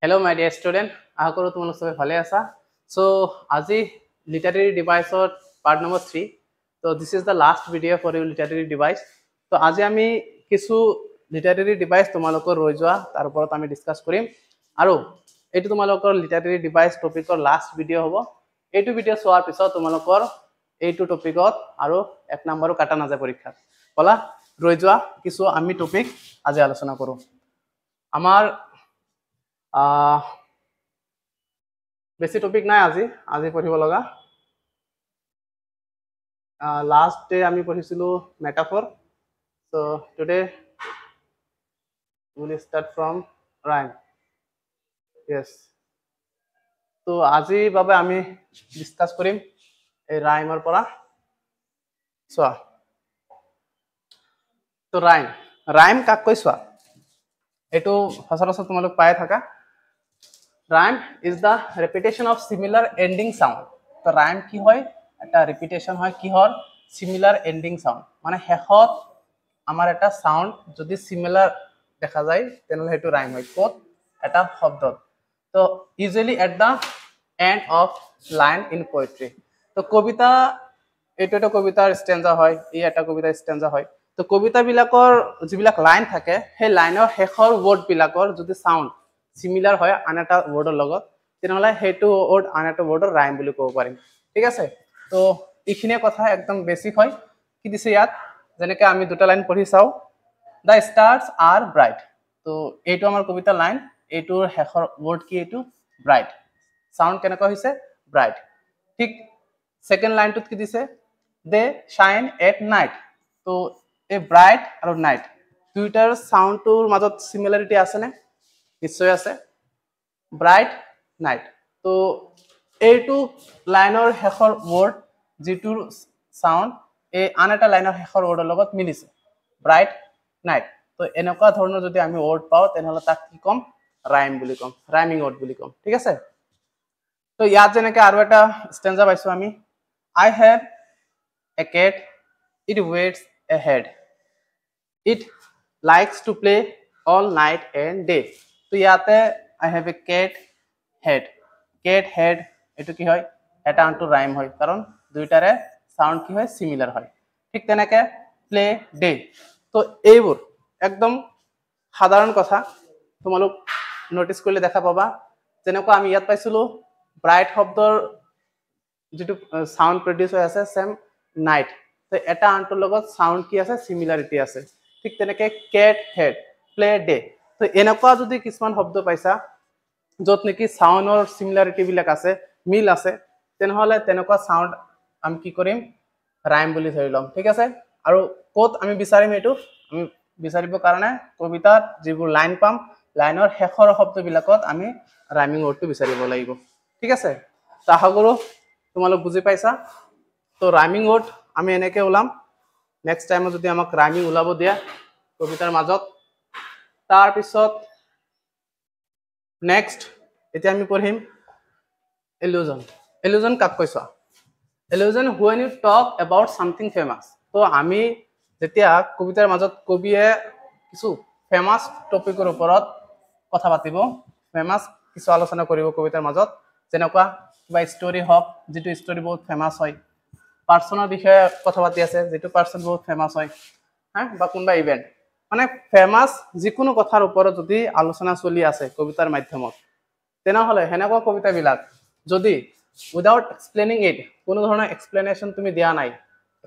Hello, my dear student. I hope you all are well. So, আজি literary device part number 3. So, this is the last video for your literary device. So, আজি আমি কিছু literary device তোমালোকৰ ৰৈ যোৱা তাৰ ওপৰত আমি ডিসকাস কৰিম আৰু এইটো তোমালোকৰ literary device টপিকৰ লাষ্ট ভিডিও হ'ব। এইটো ভিডিও চোৱাৰ পিছত তোমালোকৰ এইটো টপিকত আৰু এক নম্বৰো কাটা নাযায় পৰীক্ষাত। বলা ৰৈ যোৱা কিছু আমি টপিক আজি আলোচনা কৰো। আমাৰ বেছি টপিক নাই আজি পঢ়িব লগা লাষ্ট ডে আমি পঢ়িছিলো metaphor so today will start from rhyme yes তো আজি বাবে আমি ডিসকাস কৰিম এই ৰাইমৰ পৰা চোৱা তো ৰাইম কাক কৈ চোৱা এটো সচৰাচৰ তোমালোক পাই থাকা Rhyme is the repetition of similar ending sound. So rhyme কি হয় এটা repetition হয় কি হল similar ending sound মানে শেষত আমাৰ এটা sound যদি similar দেখা যায় তেনলে হেতু rhyme হয় কোত এটা শব্দত তো usually at the end of line in poetry তো কবিতা এটা কবিতাৰ stanza হয় এই এটা কবিতাৰ stanza হয় তো কবিতা বিলাকৰ যিবিলাক লাইন থাকে সেই লাইনৰ শেষৰ ওয়াৰ্ড বিলাকৰ যদি সাউন্ড সিমিলাৰ হয় আন এটা ওয়াৰ্ডৰ লগত তেনহলে হেতু ওয়াৰ্ড আন এটা ওয়াৰ্ডৰ ৰাইম বুলি ক'ব পাৰিম ঠিক আছে তো ইখিনে কথা একদম বেসিক হয় কি দিছে ইয়াত যেনেকৈ আমি দুটা লাইন পঢ়ি চাও দা স্টার্স আর ব্রাইট তো এইটো আমাৰ কবিতা লাইন এইটোৰ শেষৰ ওয়ার্ড কি এইটো ব্রাইট সাউন্ড কেনেকৈ হৈছে ব্রাইট ঠিক সেকেন্ড লাইনটোত কি দিছে দে শাইন এট নাইট তো এই ব্রাইট আৰু নাইট দুইটাৰ সাউন্ডটোৰ মাজত সিমিলাৰিটি আছে নে নিশ্চয় আছে ব্ৰাইট নাইট তো এইটো লাইনৰ শেষৰ ওয়াৰ্ড যেটোৰ সাউন্ড এই আন এটা লাইনৰ শেষৰ ওয়াৰ্ডৰ লগত মিলিছে ব্ৰাইট নাইট তো এনেকুৱা ধৰণৰ যদি আমি ওয়ার্ড পাও তেনহলে তাক কি কম রাইম বুলি কম রাইমিং ওয়ার্ড বুলি কম ঠিক আছে তো ইয়াত যেনেকৈ আৰু এটা স্টেঞ্জা পাইছো আমি I have a cat it wears a head it likes to play all night and day তো ইয়াতে I have a cat head এটো কি হয় এটা আনটো রাইম হয় কারণ দুইটাৰে সাউন্ড কি হয় সিমিলাৰ হয় ঠিক তেনেকৈ প্লে ডে তো এইবোৰ একদম সাধাৰণ কথা তোমালোক নোটিস কৰিলে দেখা পাবা যেনেকৈ আমি ইয়াত পাইছিলো ব্ৰাইট শব্দৰ যেটো সাউন্ড প্ৰডিউস হৈ আছে সেম নাইট তো এটা আনটোৰ লগত সাউন্ড কি আছে সিমিলাৰিটি আছে ঠিক তেনেকৈ কেট হেড প্লে ডে তো এনেকুৱা যদি কিছুমান শব্দ পাইছা যত নেকি সাউন্ডৰ সিমিলাৰিটি বিলাক আছে মিল আছে তেনহলে তেনেকুৱা সাউন্ড আমি কি কৰিম ৰাইম বুলি ধৰি লম ঠিক আছে আৰু কোত আমি বিচাৰিম এটো আমি বিচাৰিবৰ কাৰণে কবিতাৰ যিবোৰ লাইন পাম লাইনৰ শেষৰ শব্দবিলাকত আমি ৰাইমিং ওয়াৰ্ডটো বিচাৰিব লাগিব ঠিক আছে তো আশা কৰো তোমালোক বুজি পাইছা তো রাইমিং ওয়ার্ড আমি এনেকৈ ওলাম নেক্সট টাইম যদি আমাক রাইমিং ওলাব দিয়া কবিতাৰ মাজত তাৰ পিছত নেক্সট এতিয়া আমি পঢ়িম illusion কাক কৈছা illusion when you talk about something famous তো আমি যেতিয়া কবিতাৰ মাজত কবিয়ে কিছু ফেমাস টপিকৰ ওপৰত কথা পাতিব ফেমাস কিছু আলোচনা কৰিব কবিতাৰ মাজত যেনেকুৱা কিবা ষ্টৰী হক যেটো ষ্টৰী বহুত ফেমাস হয় পাৰ্সনৰ বিষয়ে কথা পাতি আছে যেটো পাৰ্সন বহুত ফেমাস হয় হ্যাঁ বা কোনবা ইভেন্ট মানে ফেমাস যিকোনো কথাৰ ওপৰত যদি আলোচনা চলি আছে কবিতাৰ মাধ্যমত তেনেহলে হেনেকুৱা কবিতা বিলাক যদি উইদাউট এক্সপ্লেইনিং ইট কোনো ধৰণৰ এক্সপ্লেনেশন তুমি দিয়া নাই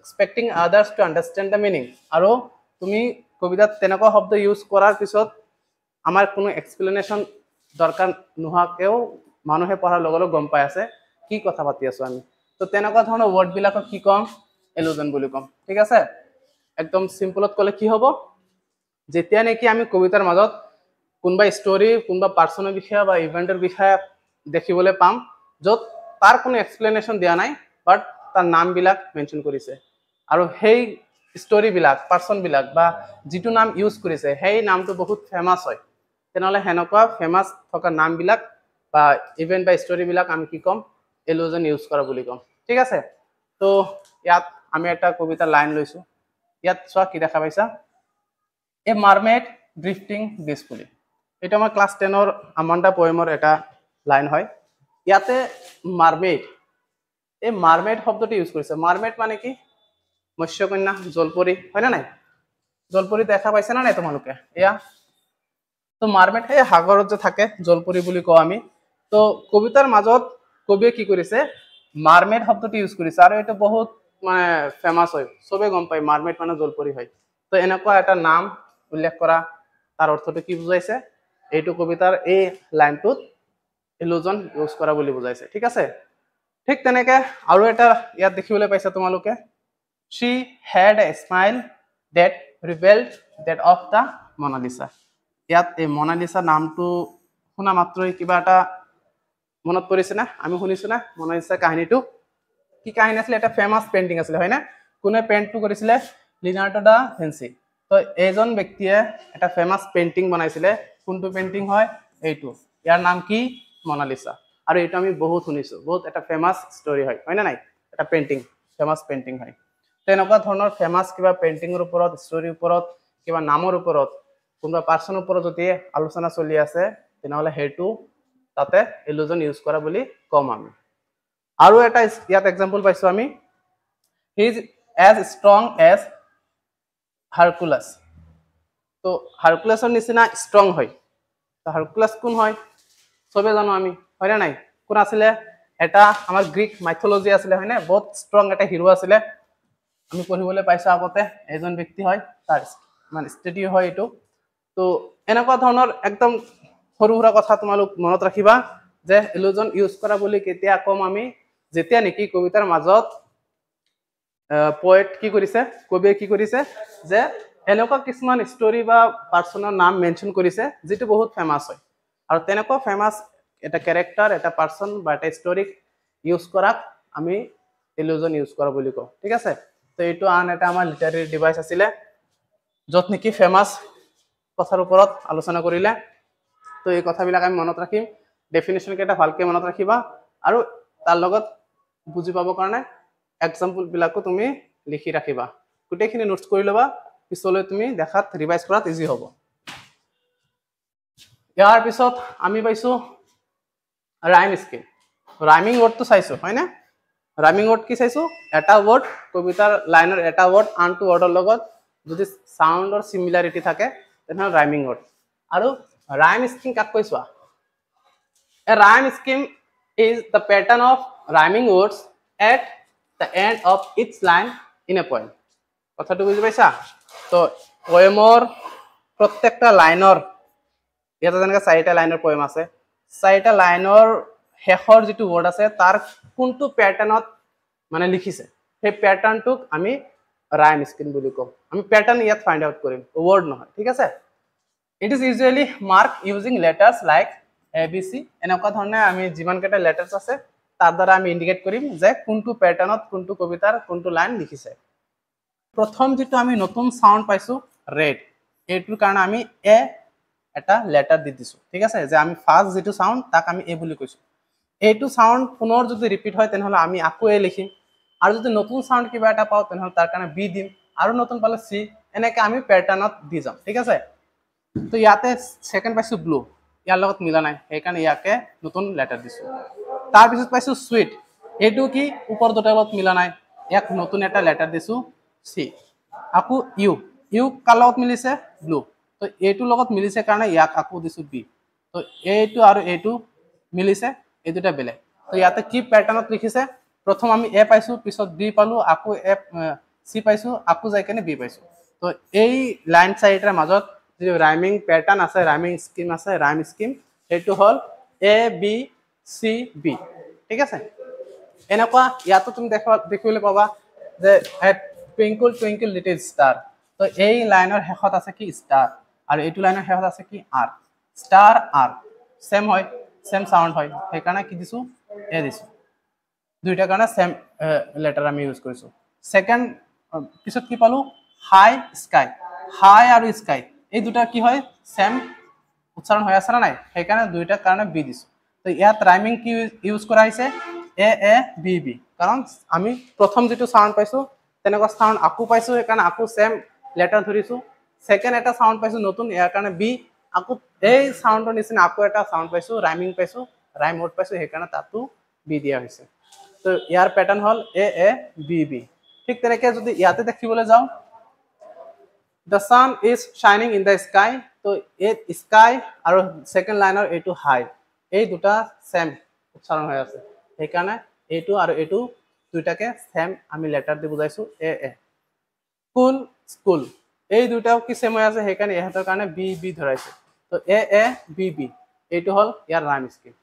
এক্সপেক্টিং আদাৰ্স টু আন্ডাৰস্ট্যান্ড দ্য মিনিং আৰু তুমি কবিতাত তেনেকুৱা শব্দ ইউজ কৰাৰ পিছত আমাৰ কোনো এক্সপ্লেনেশন দৰকাৰ নোহাকেও মানুহে পঢ়াৰ লগে লগে গম পাই আছে কি কথা পাতি আছো আমি তো তেনেকুৱা ধৰণৰ ওয়ার্ড বিলাকক কি কম illusion বুলি কম ঠিক আছে একদম সিম্পলত কলে কি হ'ব যেতিয়া নেকি আমি কবিতাৰ মাজত কোনবা ষ্টৰী কোনবা পাৰ্সনৰ বিষয়ে বা ইভেন্টৰ বিষয়ে দেখিবলৈ পাম যত তাৰ কোনো এক্সপ্লেনেশন দিয়া নাই বাট তাৰ নাম বিলাক মেনশন কৰিছে আৰু সেই ষ্টৰী বিলাক পাৰ্সন বিলাক বা যেটো নাম ইউজ কৰিছে সেই নামটো বহুত ফেমাস হয় তেনেহলে হেনকুৱা ফেমাস থকা নাম বিলাক বা ইভেন্ট বা ষ্টৰী বিলাক আমি কি কম illusion ইউজ কৰা বুলি কম ঠিক আছে তো ইয়াত আমি এটা কবিতাৰ লাইন লৈছো ইয়াত চোৱা কি দেখা পাইছা A mermaid drifting gracefully এটা আমাৰ ক্লাছ 10ৰ আমান্ডা পোয়েমৰ এটা লাইন হয় ইয়াতে মাৰমেড এই মাৰমেড শব্দটি ইউজ কৰিছে মাৰমেড মানে কি মৎস্যকন্যা জলপৰী হয় না নাই জলপৰী দেখা পাইছে না নাই তোমালোকে এয়া তো মাৰমেড এই সাগৰত যে থাকে জলপৰী বুলি কওঁ আমি তো কবিতাৰ মাজত কবিয়ে কি কৰিছে মাৰমেড শব্দটি ইউজ কৰিছে আৰু এটা বহুত মানে ফেমাস হয় সবে গম পায় মাৰমেড মানে জলপৰী হয় তো এনেকুৱা এটা নাম উল্লেখ কৰা তাৰ অৰ্থটো কি বুজাইছে এইটো কবিতাৰ এই লাইনটোত ইলুজন ইউজ কৰা বুলি বুজাইছে ঠিক আছে ঠিক তেনেকে আৰু এটা ইয়াত দেখিবলৈ পাইছা তোমালোকে she had a smile that revealed that of the Mona Lisa ইয়াত এই মনালিসা নামটো শুনা মাত্ৰই কিবা এটা মনত পৰিছে না আমি শুনিছো না মনালিসা কাহিনীটো কি কাহিনী আছিল এটা ফেমাস পেইন্টিং আছিল হয় না কোনে পেইন্টটো কৰিছিলে লিনাৰ্ডো দা ভিঞ্চি তো এজন ব্যক্তিয়ে এটা ফেমাস পেইন্টিং বনাইছিলে কোনটো পেইন্টিং হয় এইটো ইয়াৰ নাম কি মনালিসা আৰু এইটো আমি বহুত শুনিছো বহুত এটা ফেমাস ষ্টৰী হয় না নাই এটা পেইন্টিং ফেমাস পেইন্টিং হয় তেনেকুৱা ধৰণৰ ফেমাস কিবা পেইন্টিংৰ ওপৰত ষ্টৰীৰ ওপৰত কিবা নামৰ ওপৰত কোনবা পাৰ্সনৰ ওপৰত যদি আলোচনা চলি আছে তেনেহলে হেতু তাতে ইলুজন ইউজ কৰা বুলি কম আমি আৰু এটা ইয়াত এক্সাম্পল পাইছো আমি he is as strong as Hercules তো হাৰকুলাছৰ নিচিনা ষ্ট্ৰং হয় তো হাৰকুলাছ কোন হয় সবে জানো আমি হয় না নাই কোন আছিল এটা আমাৰ গ্ৰীক মাইথোলজি আছিল হয় না বহুত ষ্ট্ৰং এটা হিৰো আছিল আমি পঢ়িবলৈ পাইছো আগতে এজন ব্যক্তি হয় তাৰ মানে ষ্টেটিউ হয় এটো তো এনেকুৱা ধৰণৰ একদম সৰু সৰু কথা তোমালোক মনত ৰাখিবা যে ইলুজন ইউজ কৰা বুলি কেতিয়া কম আমি যেতিয়া নেকি কবিতাৰ মাজত পোয়েট কি কৰিছে কবিয়ে কি কৰিছে যে এনেকুৱা কিছুমান ষ্টৰী বা পাৰ্সনৰ নাম মেনশন কৰিছে যেটো বহুত ফেমাস হয় আৰু তেনেকুৱা ফেমাস এটা ক্যাৰেক্টাৰ এটা পাৰ্সন বা এটা ষ্টৰী ইউজ কৰাক আমি ইলুজন ইউজ কৰা বুলি কওঁ ঠিক আছে তো এইটো আন এটা আমাৰ লিটাৰেৰী ডিভাইস আছিল যত নেকি ফেমাস কথাৰ ওপৰত আলোচনা কৰিলে তো এই কথাবিলাক আমি মনত ৰাখিম ডেফিনিশন কেটা ভালকে মনত ৰাখিবা আৰু তাৰ লগত বুজি পাবৰ কাৰণে এক্সাম্পল বিলাকো তুমি লিখি ৰাখিবা গোটেইখিনি নোটছ কৰি লবা পিছলৈ তুমি দেখাত ৰিভাইজ কৰাত ইজি হ'ব ইয়াৰ পিছত আমি পাইছো ৰাইম স্কিম ৰাইমিং ওয়াৰ্ডটো চাইছো হয় না ৰাইমিং ওয়াৰ্ড কি চাইছো এটা ওয়াৰ্ড কবিতাৰ লাইনৰ এটা ওয়াৰ্ড আনটো ওয়াৰ্ডৰ লগত যদি সাউন্ডৰ সিমিলাৰিটি থাকে তেনেহলে ৰাইমিং ওয়াৰ্ড আৰু রাইম স্কিম কাক কৈছো a rhyme scheme is the pattern of rhyming words at the end of each line in a poem কথাটো বুজি পাইছা তো পোয়েমৰ প্ৰত্যেকটা লাইনৰ ইয়াতে যেনেকৈ চাৰিটা লাইনৰ পোয়েম আছে চাৰিটা লাইনৰ শেষৰ যেটো ওয়াৰ্ড আছে তাৰ কোনটো প্যাটাৰ্নত মানে লিখিছে সেই প্যাটাৰ্নটোক আমি ৰাইম স্কিম বুলি কওঁ আমি প্যাটাৰ্ন ইয়াত ফাইন্ড আউট কৰিম ওয়ার্ড নহয় ঠিক আছে it is usually marked using letters like abc এনেকুৱা ধৰণে আমি যিমান কেটা লেটাৰছ আছে তাৰ দ্বাৰা আমি ইন্ডিকেট কৰিম যে কোনটো প্যাটাৰ্নত কোনটো কবিতাৰ কোনটো লাইন লিখিছে প্ৰথম যেটো আমি নতুন সাউন্ড পাইছো ৰেড এইটোৰ কাৰণে আমি এ এটা লেটাৰ দি দিছো ঠিক আছে যে আমি ফাৰ্স্ট যেটো সাউন্ড তাক আমি এ বুলি কৈছো এইটো সাউন্ড পুনৰ যদি ৰিপিট হয় তেনেহলে আমি আকৌ এ লিখিম আৰু যদি নতুন সাউন্ড কিবা এটা পাও তেনেহলে তাৰ কাৰণে বি দিম আৰু নতুন পালে সি এনেকৈ আমি প্যাটাৰ্নত দি যাম ঠিক আছে তো ইয়াতে সেকেন্ড পাইছো ব্লু ইয়াৰ লগত মিলা নাই সেইকাৰণে ইয়াকে নতুন লেটাৰ দিছো তাৰ পিছত পাইছো সুইট এইটো কি ওপৰ দুটাৰ লগত মিলা নাই ইয়াক নতুন এটা লেটাৰ দিছো সি আকৌ ইউ কাৰ লগত মিলিছে ব্লু তো এইটো লগত মিলিছে কাৰণে ইয়াক আকৌ দিছো বি তো এইটো আৰু এইটো মিলিছে এই দুটা বেলেগ তো ইয়াতে কি প্যাটাৰ্নত লিখিছে প্ৰথম আমি এ পাইছো পিছত বি পালো আকৌ এ সি পাইছো আকৌ যাই কেনে বি পাইছো তো এই লাইন চাৰিটাৰ মাজত যে ৰাইমিং প্যাটাৰ্ন আছে ৰাইমিং স্কিম আছে ৰাইম স্কিম এইটো হল এ বি সি বি ঠিক আছে এনেকুৱা ইয়াতো তুমি দেখিবলৈ পাবা যে টুইঙ্কল টুইঙ্কল লিটল স্টাৰ তো এই লাইনৰ শেষত আছে কি স্টাৰ আৰু এইটো লাইনৰ শেষত আছে কি আৰ স্টাৰ আৰ সেম হয় সেম সাউন্ড হয় সেইকাৰণে কি দিছো এ দিছো দুইটা কাৰণে সেম লেটাৰ আমি ইউজ কৰিছো সেকেন্ড পিছত কি পালো হাই স্কাই হাই আৰু স্কাই এই দুটা কি হয় সেম উচ্চাৰণ হৈ আছে না নাই সেইকাৰণে দুইটা কাৰণে বি দিছো তো ইয়াত ৰাইমিং কি ইউজ কৰা হৈছে এ বি বি কাৰণ আমি প্ৰথম যেটো সাউন্ড পাইছো তেনেকুৱা সাউন্ড আকু পাইছো সেইকাৰণে আকু সেম লেটাৰ ধৰিছো সেকেন্ড এটা সাউন্ড পাইছো নতুন ইয়াৰ কাৰণে বি আকৌ এই সাউন্ডৰ নিচিনা আকৌ এটা সাউন্ড পাইছো ৰাইমিং পাইছো ৰাইম ৱৰ্ড পাইছো সেইকাৰণে তাতো বি দিয়া হৈছে তো ইয়াৰ pattern hall A A B B ঠিক তেনেকৈ যদি ইয়াতে দেখিবলৈ যাওঁ the sun is shining in the sky তো এই স্কাই আৰু সেকেন্ড লাইনৰ এইটো হাই এই দুটা সেম উচ্চাৰণ হৈ আছে সেইকাৰণে এইটো আৰু এইটো দুইটাকে সেম আমি লেটাৰ দি বুজাইছো এ এ স্কুল স্কুল এই দুটাও কি সেম হৈ আছে সেইকাৰণে ইহঁতৰ কাৰণে বি বি ধৰাইছে তো এ এ বি বি এইটো হল ইয়াৰ ৰাইম স্কিম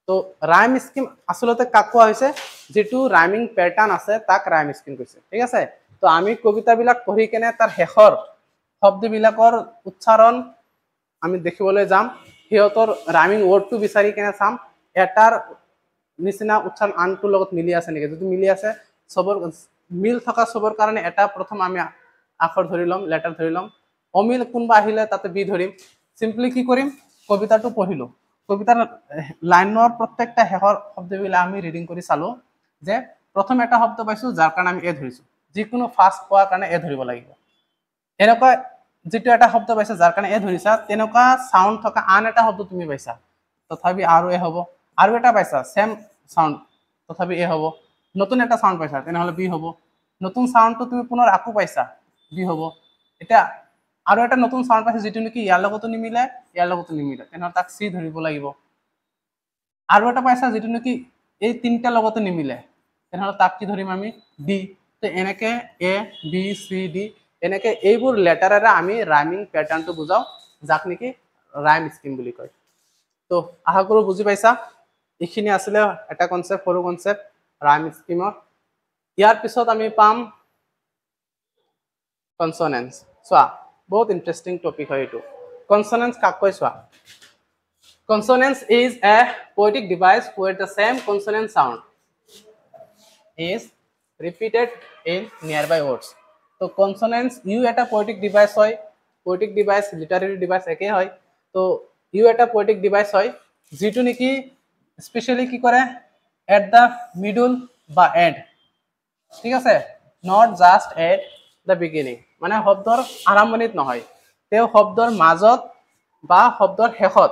তো ৰাইম স্কিম আসলতে কাক কোৱা হৈছে যেটো ৰাইমিং প্যাটাৰ্ন আছে তাক ৰাইম স্কিম কৈছে ঠিক আছে তো আমি কবিতাবিলাক পঢ়ি কেনে তাৰ শেষৰ শব্দবিলাকৰ উচ্চাৰণ আমি দেখিবলৈ যাম হিয়তৰ ৰাইমিং ৱৰ্ডটো বিচাৰি কেনে চাম এটাৰ নিচিনা উচ্চাৰণ আনটোৰ লগত মিলি আছে নেকি যদি মিলি আছে সবৰ মিল থকা সবৰ কাৰণে এটা প্ৰথম আমি আখৰ ধৰি লম লেটাৰ ধৰি লম অমিল কোনবা আহিলে তাতে বি ধৰিম সিম্পলি কি কৰিম কবিতাটো পঢ়িলো কবিতাৰ লাইনৰ প্ৰত্যেকটা শেষৰ শব্দবিলাক আমি ৰিডিং কৰি চালো যে প্ৰথম এটা শব্দ পাইছো যাৰ কাৰণে আমি এ ধৰিছো যিকোনো ফাৰ্স্ট পোৱাৰ কাৰণে এ ধৰিব লাগিব এনেকুৱা যেটো এটা শব্দ পাইছা যাৰ কাৰণে এ ধৰিছা তেনেকুৱা সাউন্ড থকা আন এটা শব্দ তুমি পাইছা তথাপি আৰু এ হ'ব আৰু এটা পাইছা সেম সাউন্ড তথাপি এ হ'ব নতুন এটা সাউন্ড পাইছা তেনেহলে বি হ'ব নতুন সাউন্ডটো তুমি পুনৰ আকু পাইছা বি হ'ব এটা আৰু এটা নতুন সাউন্ড পাইছা যেটো নেকি ইয়াৰ লগতো নিমিলে তেনেহলে তাক সি ধৰিব লাগিব আৰু এটা পাইছা যেটো নেকি এই তিনটা লগতো নিমিলে তেনেহলে তাক কি ধৰিম আমি ডি তো এনেকে এ বি সি ডি এনেকে এইবোৰ লেটাৰেৰে আমি ৰাইমিং প্যাটাৰ্নটো বুজাও যাক নেকি ৰাইম স্কিম বুলি কয় তো আশা কৰো বুজি পাইছা এইখিনি আসলে এটা কনসেপ্ট সৰু কনসেপ্ট ৰাইম স্কিমৰ ইয়াৰ পিছত আমি পাম কনসনেন্স সোয়া বহুত ইন্টারেস্টিং টপিক হয় এটো কনসনেন্স কাক কয় সোয়া কনসনেন্স is a poetic device where the same consonant sound is repeated in nearby words তো কনসনেন্স ইউ এটা পোয়েটিক ডিভাইস হয় পোয়েটিক ডিভাইস লিটারেরি ডিভাইস একে হয় তো ইউ এটা পোয়েটিক ডিভাইস হয় যেটো নেকি স্পেশালি কি করে এট দা মিডল বা এন্ড ঠিক আছে not just at the beginning মানে শব্দৰ আৰম্ভণিত নহয় তেও শব্দৰ মাজত বা শব্দৰ শেষত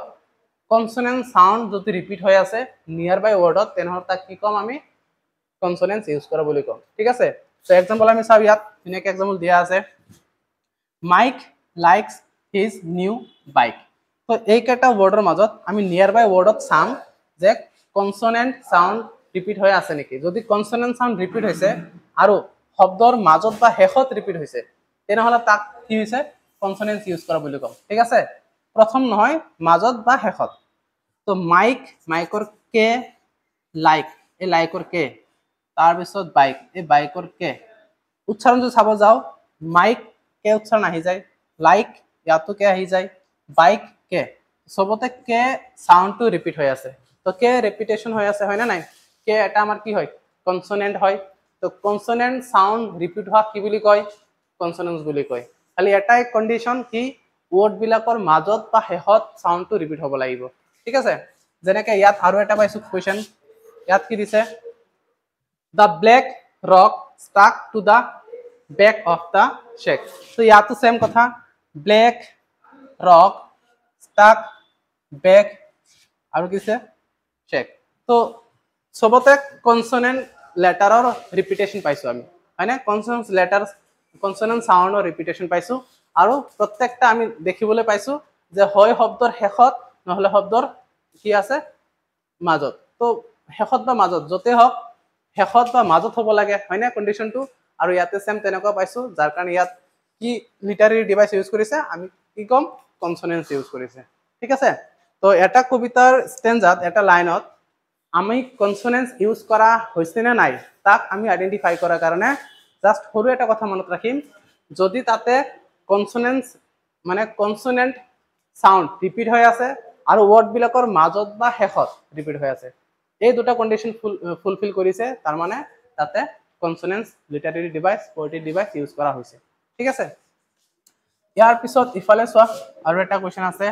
কনসনেন্ট সাউন্ড যদি ৰিপিট হৈ আছে নিয়াৰ বাই ওয়াৰ্ডত তেনেহলে তাক কি কম আমি কনসনেন্স ইউজ কৰা বুলি কম ঠিক আছে তো এক্সাম্পল আমি চাও ইয়াত ধুনীয়াকৈ এক্সাম্পল দিয়া আছে Mike likes his new bike তো এই কেইটা ওয়াৰ্ডৰ মাজত আমি নিয়াৰ বাই ওয়াৰ্ডত চাম যে কনসনেন্ট সাউন্ড ৰিপিট হৈ আছে নেকি যদি কনসনেন্ট সাউন্ড ৰিপিট হৈছে আৰু শব্দৰ মাজত বা শেষত ৰিপিট হৈছে তেনেহলে তাক কি হৈছে কনসনেন্স ইউজ কৰা বুলি কম ঠিক আছে প্ৰথম নহয় মাজত বা শেষত তো মাইক মাইকৰ কে লাইক এই লাইকৰ কে তাৰ পিছত বাইক এই বাইকৰ কে উচ্চাৰণ যদি চাব যাও মাইক কে উচ্চাৰণ আহি যায় লাইক ইয়াতো কে আহি যায় বাইক কে সবতে কে সাউন্ডটো রিপিট হৈ আছে তো কে রিপিটেশন হৈ আছে হয় না নাই কে এটা আমাৰ কি হয় কনসনেন্ট হয় তো কনসনেন্ট সাউন্ড ৰিপিট হোৱা কি বুলি কয় কনসনেন্স বুলি কয় খালি এটাই কন্ডিশন কি ওয়ার্ড বিলাকৰ মাজত বা শেষত সাউন্ডটো ৰিপিট হ'ব লাগিব ঠিক আছে যেনেকৈ ইয়াত আৰু এটা পাইছো কোৱেশ্চন ইয়াত কি দিছে the black rock stuck to the back of the shack so yato same kotha black rock stuck back aru kise shack so sobote consonant letter or repetition paisu ami হয় না consonant letters consonant sound or repetition paisu aru prottekta ami dekhibole paisu je hoy শব্দৰ শেষত নহলে শব্দৰ কি আছে মাজত তো শেষত বা মাজত যতে হক শেষত বা মাজত হ'ব লাগে হয় না কন্ডিশনটো আৰু ইয়াতে সেম তেনেকুৱা পাইছো যাৰ কাৰণে ইয়াত কি লিটাৰেৰী ডিভাইস ইউজ কৰিছে আমি কি কম কনসনেন্স ইউজ কৰিছে ঠিক আছে তো এটা কবিতাৰ স্টেঞ্জাত এটা লাইনত আমি কনসনেন্স ইউজ কৰা হৈছে নে নাই তাক আমি আইডেন্টিফাই কৰাৰ কাৰণে জাস্ট সৰু এটা কথা মনত ৰাখিম যদি তাতে কনসনেন্স মানে কনসনেন্ট সাউন্ড ৰিপিট হৈ আছে আৰু ওয়াৰ্ড বিলাকৰ মাজত বা শেষত ৰিপিট হৈ আছে এই দুটা কন্ডিশন ফুলফিল কৰিছে তাৰ মানে তাতে consonance literary device poetic device use কৰা হৈছে ঠিক আছে ইয়াৰ পিছত ইফালে চোৱা আৰু এটা কোৱেশ্চন আছে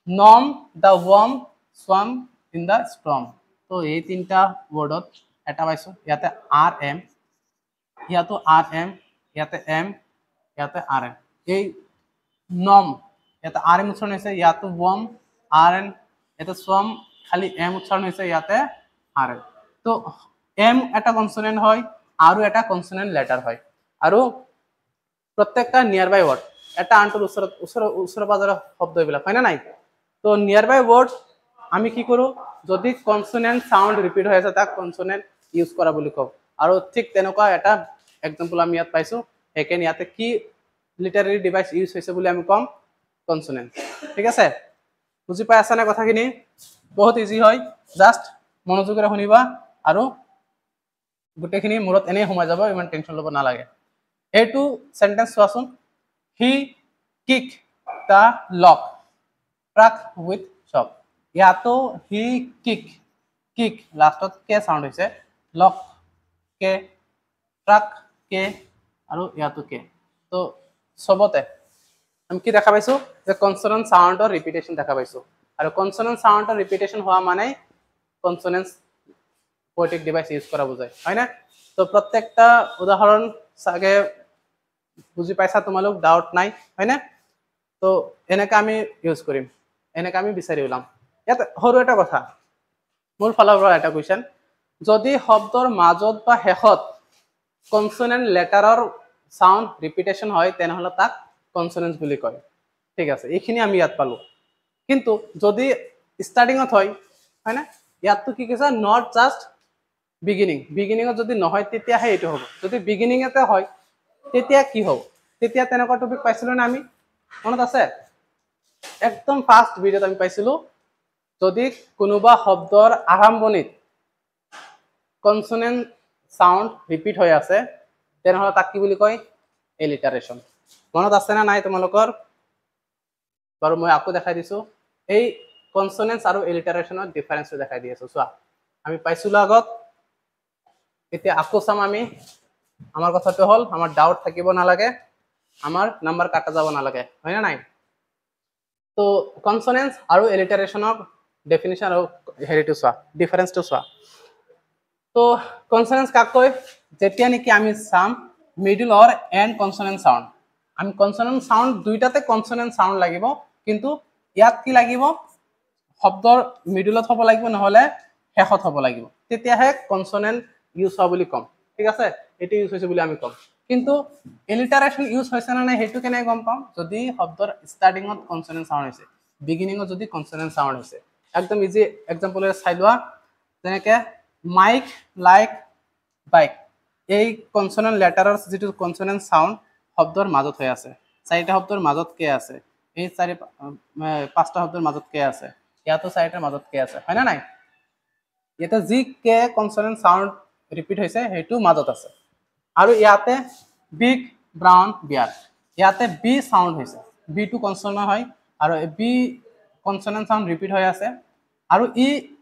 নম দা worm swam in the storm তো এই তিনটা ওয়ার্ডত এটা পাইছো ইয়াতে আর এম ইয়াতে আর এম ইয়াতে এম ইয়াতে আর এম এই নম ইয়াতে আৰ এম উচ্চাৰণ হৈছে, ইয়াতো বম আৰ এন, ইয়াতে সোম খালি এম উচ্চাৰণ হৈছে, ইয়াতে আৰ এন। তো এম এটা কনসোনেন্ট হয় আৰু এটা কনসোনেন্ট লেটাৰ হয়, আৰু প্ৰত্যেকটা নিয়াৰ বাই ওয়াৰ্ড এটা আনটোৰ ওচৰে পাজৰে শব্দ এইবিলাক হয় না নাই। তো নিয়াৰ বাই ওয়াৰ্ড আমি কি কৰোঁ, যদি কনসোনেন্ট সাউন্ড ৰিপিট হৈ আছে তাক কনসোনেন্ট ইউজ কৰা বুলি কওঁ। আৰু ঠিক তেনেকুৱা এটা এক্সাম্পল আমি ইয়াত পাইছোঁ, সেইকাৰণে ইয়াতে কি লিটাৰেৰী ডিভাইচ ইউজ হৈছে বুলি আমি ক'ম, কনসোনেন্ট। ঠিক আছে, বুজি পাই আছা নে কথাখিনি? বহুত ইজি হয়, জাষ্ট মনোযোগেৰে শুনিবা আৰু গোটেইখিনি মূৰত এনেই সোমাই যাব, ইমান টেনশ্যন ল'ব নালাগে। এইটো সেন্টেন্স চোৱাচোন, he kick the lock truck with chalk. ইয়াতো হি কিক, কিক লাষ্টত কে সাউন্ড হৈছে, লক কে, ট্ৰাক কে, আৰু ইয়াতো কে। তো সবতে আমি কি দেখা পাইছো যে কনসোনেন্ট সাউন্ডৰ ৰিপিটেশন দেখা পাইছো, আৰু কনসোনেন্ট সাউন্ডৰ ৰিপিটেশন হোৱা মানে কনসোনেন্ট পোয়েটিক ডিভাইস ইউজ করা বুঝায়, হয় না? তো প্রত্যেকটা উদাহরণ চাগে বুঝি পাইছা তোমালোক, ডাউট নাই, হয় না? তো এনেকা আমি ইউজ কৰিম, এনেকা আমি বিচাৰি ওলাম। ইয়াত সৰু এটা কথা, মোৰ ফালৰ পৰা এটা কুৱেশ্যন, যদি শব্দৰ মাজত বা শেষত কনসোনেন্ট লেটাৰৰ সাউন্ড রিপিটেশন হয় তেনেহলে তাক কনসোনেন্স বুলি কয়। ঠিক আছে, এইখিনি আমি ইয়াত পালো। কিন্তু যদি স্টার্টিংত হয়, হয় না, ইয়াততো কি কৈছে, নট জাস্ট বিগিনিং, বিগিনিঙত যদি নহয় তেতিয়াহে এইটো হ'ব। যদি বিগিনিঙতে হয় তেতিয়া কি হ'ব, তেতিয়া তেনেকুৱা টপিক পাইছিলো না আমি, মনত আছে? একদম ফাৰ্স্ট ভিডিওত আমি পাইছিলো, যদি কোনোবা শব্দৰ আৰম্ভণিত কনসোনেন্ট সাউন্ড রিপিট হৈ আছে তেনেহলে তাক কি বুলি কয়, এলিটারেশন। মনত আছে না নাই তোমালোকৰ? বাৰু মই আকৌ দেখাই দিছো, এই কনসোনেন্স আৰু এলিটাৰেশনৰ ডিফাৰেন্সটো দেখাই দি আছো। চোৱা, আমি পাইছিলো আগত, এতিয়া আকৌ চাম আমি। আমাৰ কথাটো হ'ল, আমাৰ ডাউট থাকিব নালাগে, আমাৰ নাম্বাৰ কাটা যাব নালাগে, হয় না নাই? তো কনসোনেন্স আৰু এলিটাৰেশনৰ ডেফিনিশন আৰু হেৰিটো চোৱা, ডিফাৰেন্সটো চোৱা। তো কনসোনেন্স কাক কয়, যেতিয়া নেকি আমি চাম middle or end consonant sound. আমি কনসোনেন্ট সাউন্ড দুইটাতে কনসোনেন্ট সাউন্ড লাগিব, কিন্তু ইয়াত কি লাগিব, শব্দৰ মিডলত হ'ব লাগিব, নহলে শেষত হ'ব লাগিব, তেতিয়াহে কনসোনেন্ট ইউজ হোৱা বুলি ক'ম। ঠিক আছে, এইটো ইউজ হৈছে বুলি আমি ক'ম। কিন্তু এলিটারেশন ইউজ হৈছে না নাই সেইটো কেনে গম পাম, যদি শব্দৰ স্টার্টিংত কনসোনেন্ট সাউন্ড হৈছে, বিগিনিঙত যদি কনসোনেন্ট সাউন্ড হৈছে। একদম ইজি এক্সাম্পলেৰে চাই লোৱা, যেনেকে মাইক, লাইক, বাইক, এই কনসোনেন্ট লেটাৰৰ যিটো কনসোনেন্ট সাউন্ড শব্দৰ মাজত হৈ আছে, চাৰিটা শব্দৰ মাজত কে আছে, এই পাঁচটা শব্দৰ মাজত কে আছে, ইয়াতো চাৰিটাৰ মাজত কে আছে, হয় না নাই? ইয়াতে যি কে কনসোনেন্ট সাউন্ড রিপিট হৈছে সেইটো মাজত আছে। আৰু ইয়াতে বিগ ব্ৰাউন বিয়াৰ, ইয়াতে বি সাউন্ড হৈছে, বি টু কনসোনেন্ট হয়, আৰু বি কনসোনেন্ট সাউন্ড ৰিপিট হৈ আছে, আৰু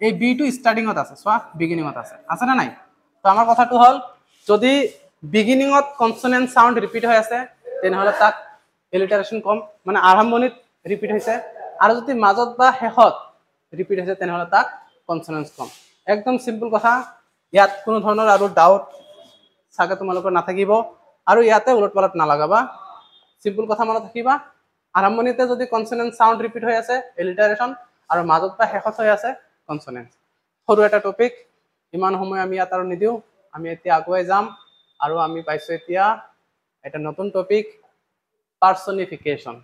এই বি টু স্টাৰ্টিংত আছে, চোৱা বিগিনিঙত আছে না নাই? তো আমাৰ কথাটো হ'ল, যদি বিগিনিঙত কনসোনেন্ট সাউন্ড ৰিপিট হৈ আছে তেনেহলে তাক এলিটাৰেশন কম, মানে আৰম্ভণিত ৰিপিট হৈছে, আৰু যদি মাজত বা শেষত রিপিট হৈছে তেনেহলে তাক কনসোনেন্স কম। একদম সিম্পল কথা, ইয়াত কোনো ধৰণৰ আৰু ডাউট চাগে তোমালোকৰ নাথাকিব, আৰু ইয়াতে উলট পালট নালাগাবা, সিম্পল কথা মনত ৰাখিবা। আৰম্ভণিতে যদি কনসোনেন্ট সাউন্ড ৰিপিট হৈ আছে এলিটাৰেশন, আৰু মাজত বা শেষত হৈ আছে কনসোনেন্স। সৰু এটা টপিক, ইমান সময় আমি ইয়াত আৰু নিদিওঁ, আমি এতিয়া আগুৱাই যাম। আৰু আমি পাইছো এতিয়া এটা নতুন টপিক, পাৰ্সনিফিকেশন।